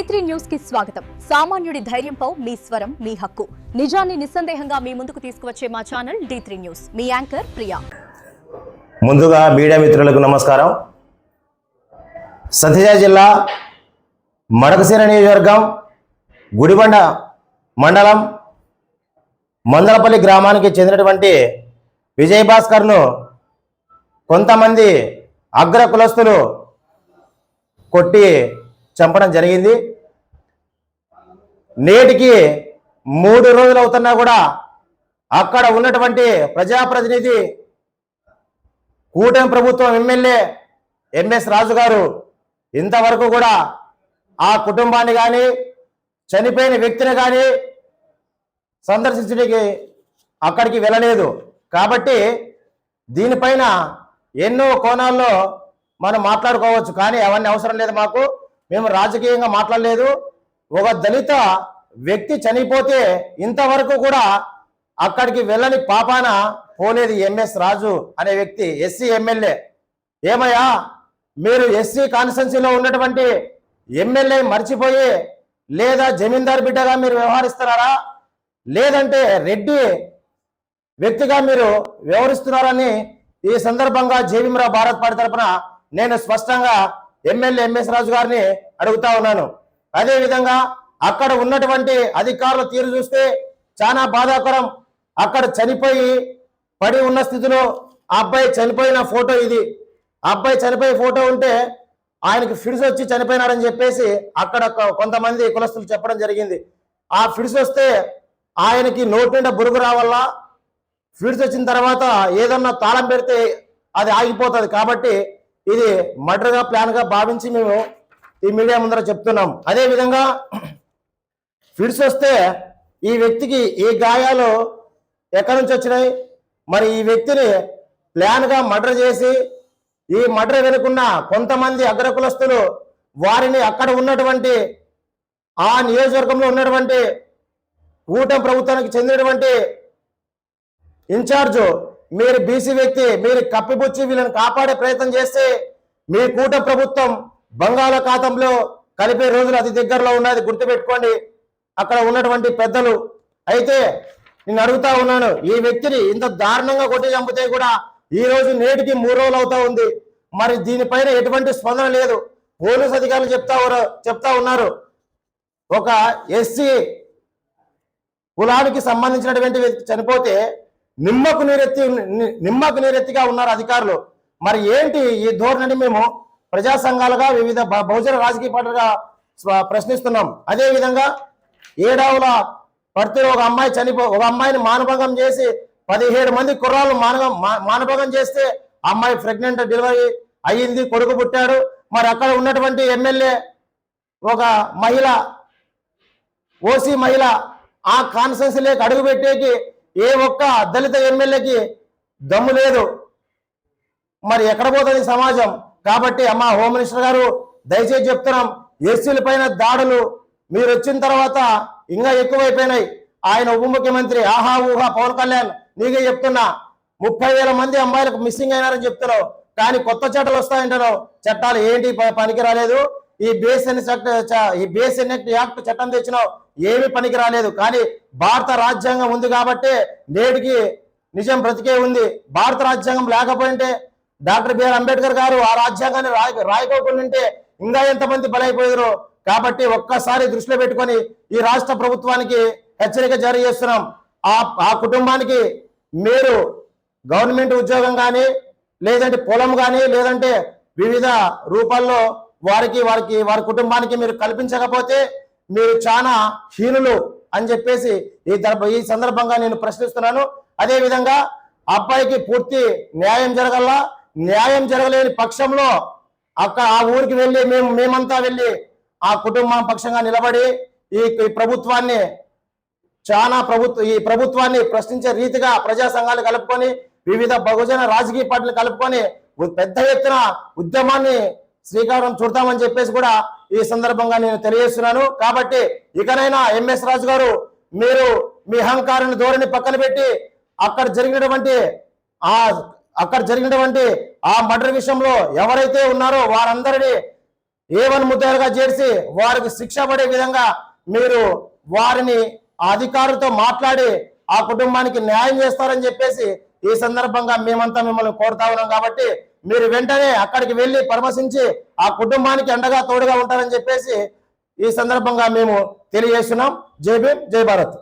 D3 news కి స్వాగతం. సామాన్యుడి ధైర్యంపై మీ స్వరం మీ హక్కు. నిజాన్ని నిస్సందేహంగా మీ ముందుకు తీసుకువచ్చే మా ఛానల్ D3 న్యూస్. మీ యాంకర్ ప్రియా. ముందుగా మీడియా మిత్రులకు నమస్కారం. సత్యసాయి జిల్లా మడకశిర నియోజకవర్గం గుడిబండ మండలం మందలపల్లి గ్రామానికి చెందినటువంటి విజయ్ భాస్కర్ను కొంతమంది అగ్ర కులస్తులు కొట్టి చంపడం జరిగింది. నేటికి 3 రోజులు అవుతున్నా కూడా అక్కడ ఉన్నటువంటి ప్రజాప్రతినిధి కూటమి ప్రభుత్వం ఎమ్మెల్యే ఎంఎస్ రాజు గారు ఇంతవరకు కూడా ఆ కుటుంబాన్ని కానీ చనిపోయిన వ్యక్తిని కానీ సందర్శించడానికి అక్కడికి వెళ్ళలేదు. కాబట్టి దీనిపైన ఎన్నో కోణాల్లో మనం మాట్లాడుకోవచ్చు, కానీ అవన్నీ అవసరం లేదు. మేము రాజకీయంగా మాట్లాడలేదు. ఒక దళిత వ్యక్తి చనిపోతే ఇంతవరకు కూడా అక్కడికి వెళ్ళని పాపాన పోలేదు ఎంఎస్ రాజు అనే వ్యక్తి, ఎస్సీ ఎమ్మెల్యే. ఏమయ్యా, మీరు ఎస్సీ కాన్స్టిట్యున్సీలో ఉన్నటువంటి ఎమ్మెల్యే మర్చిపోయి లేదా జమీందారు బిడ్డగా మీరు వ్యవహరిస్తున్నారా, లేదంటే రెడ్డి వ్యక్తిగా మీరు వ్యవహరిస్తున్నారని ఈ సందర్భంగా జేబీఎంరావు భారత్ పార్టీ తరఫున నేను స్పష్టంగా ఎమ్మెల్యే ఎంఎస్ రాజు గారిని అడుగుతా ఉన్నాను. అదేవిధంగా అక్కడ ఉన్నటువంటి అధికారుల తీరు చూస్తే చాలా బాధాకరం. అక్కడ చనిపోయి పడి ఉన్న స్థితిలో ఆ అబ్బాయి చనిపోయిన ఫోటో ఇది. ఆ అబ్బాయి చనిపోయే ఫోటో ఉంటే ఆయనకి ఫిడ్స్ వచ్చి చనిపోయినాడని చెప్పేసి అక్కడ కొంతమంది కులస్తులు చెప్పడం జరిగింది. ఆ ఫిడ్స్ వస్తే ఆయనకి నోటి నిండా బురుగు రావాలా, ఫిడ్స్ వచ్చిన తర్వాత ఏదన్నా తాళం పెడితే అది ఆగిపోతుంది. కాబట్టి ఇది మర్డర్గా ప్లాన్గా భావించి మేము ఈ మీడియా ముందర చెప్తున్నాం. అదేవిధంగా ఫిడ్స్ వస్తే ఈ వ్యక్తికి ఈ గాయాలు ఎక్కడి నుంచి వచ్చినాయి, మరి ఈ వ్యక్తిని ప్లాన్గా మర్డర్ చేసి ఈ మర్డర్ వెనుకున్న కొంతమంది అగ్రకులస్తులు వారిని అక్కడ ఉన్నటువంటి ఆ నియోజకవర్గంలో ఉన్నటువంటి కూటమి ప్రభుత్వానికి చెందినటువంటి ఇన్ఛార్జు మీరు బీసీ వ్యక్తి, మీరు కప్పిపుచ్చి వీళ్ళని కాపాడే ప్రయత్నం చేస్తే మీ కూటమి ప్రభుత్వం బంగాళాఖాతంలో కలిపే రోజులు అతి దగ్గరలో ఉన్నది, గుర్తుపెట్టుకోండి అక్కడ ఉన్నటువంటి పెద్దలు. అయితే నేను అడుగుతా ఉన్నాను, ఈ వ్యక్తిని ఇంత దారుణంగా కొట్టి చంపితే కూడా ఈ రోజు నేటికి 3 రోజులు అవుతా ఉంది. మరి దీనిపైన ఎటువంటి స్పందన లేదు. పోలీసు అధికారులు చెప్తా ఉన్నారు, ఒక ఎస్సీ కులానికి సంబంధించినటువంటి వ్యక్తి చనిపోతే నిమ్మకు నీరెత్తిగా ఉన్నారు అధికారులు. మరి ఏంటి ఈ ధోరణిని మేము ప్రజా సంఘాలుగా వివిధ బహుజన రాజకీయ పార్టీలుగా ప్రశ్నిస్తున్నాం. అదేవిధంగా ఏడావుల పరిధిలో ఒక అమ్మాయిని మానభంగం చేసి 17 మంది కుర్రాళ్ళు మానభంగం చేస్తే అమ్మాయి ప్రెగ్నెంట్ డెలివరీ అయ్యింది, కొడుకు పుట్టాడు. మరి అక్కడ ఉన్నటువంటి ఎమ్మెల్యే ఒక మహిళ, ఓసీ మహిళ, ఆ కాన్స్టిట్యున్సీలోకి అడుగు పెట్టేకి ఏ ఒక్క దళిత ఎమ్మెల్యేకి దమ్ము లేదు. మరి ఎక్కడ పోతుంది సమాజం? కాబట్టి అమ్మ హోమ్ మినిస్టర్ గారు దయచేసి చెప్తున్నాం, ఎస్సీల పైన దాడులు మీరు వచ్చిన తర్వాత ఇంకా ఎక్కువైపోయినాయి. ఆయన ఉప ముఖ్యమంత్రి ఆహా ఊహా పవన్ కళ్యాణ్ నీకే చెప్తున్నా, 30,000 మంది అమ్మాయిలకు మిస్సింగ్ అయినారని చెప్తున్నావు, కానీ కొత్త చట్టాలు వస్తాయంటున్నావు. చట్టాలు ఏంటి పనికి రాలేదు. ఈ బేసిక్ యాక్ట్ చట్టం తెచ్చినావు, ఏమీ పనికి రాలేదు. కానీ భారత రాజ్యాంగం ఉంది కాబట్టి నేటికి నిజం బ్రతికే ఉంది. భారత రాజ్యాంగం లేకపోయింటే డాక్టర్ బిఆర్ అంబేద్కర్ గారు ఆ రాజ్యాంగాన్ని రాయకోకుండా ఇంకా ఎంతమంది బలైపోయారు. కాబట్టి ఒక్కసారి దృష్టిలో పెట్టుకొని ఈ రాష్ట్ర ప్రభుత్వానికి హెచ్చరిక జారీ చేస్తున్నాం. ఆ కుటుంబానికి మీరు గవర్నమెంట్ ఉద్యోగం కానీ, లేదంటే పొలం కానీ, లేదంటే వివిధ రూపాల్లో వారి కుటుంబానికి మీరు కల్పించకపోతే మీరు చాలా హీనులు అని చెప్పేసి ఈ సందర్భంగా నేను ప్రశ్నిస్తున్నాను. అదేవిధంగా అబ్బాయికి పూర్తి న్యాయం జరగల్లా. న్యాయం జరగలేని పక్షంలో ఆ ఊరికి వెళ్ళి మేమంతా వెళ్ళి ఆ కుటుంబం పక్షంగా నిలబడి ఈ ప్రభుత్వాన్ని ప్రశ్నించే రీతిగా ప్రజా సంఘాలు కలుపుకొని వివిధ బహుజన రాజకీయ పార్టీలు కలుపుకొని పెద్ద ఎత్తున ఉద్యమాన్ని శ్రీకారం చుడతామని చెప్పేసి కూడా ఈ సందర్భంగా నేను తెలియజేస్తున్నాను. కాబట్టి ఇకనైనా ఎంఎస్ రాజు గారు మీరు మీ అహంకారాన్ని ధోరణి పక్కన పెట్టి అక్కడ జరిగినటువంటి ఆ మర్డర్ విషయంలో ఎవరైతే ఉన్నారో వారందరినీ A1 ముద్దాయిలుగా చేర్చి వారికి శిక్ష పడే విధంగా మీరు వారిని ఆ అధికారులతో మాట్లాడి ఆ కుటుంబానికి న్యాయం చేస్తారని చెప్పేసి ఈ సందర్భంగా మేమంతా మిమ్మల్ని కోరుతా ఉన్నాం. కాబట్టి మీరు వెంటనే అక్కడికి వెళ్ళి పరామర్శించి ఆ కుటుంబానికి అండగా తోడుగా ఉంటారని చెప్పేసి ఈ సందర్భంగా మేము తెలియజేస్తున్నాం. జై భీమ్, జై భారత్.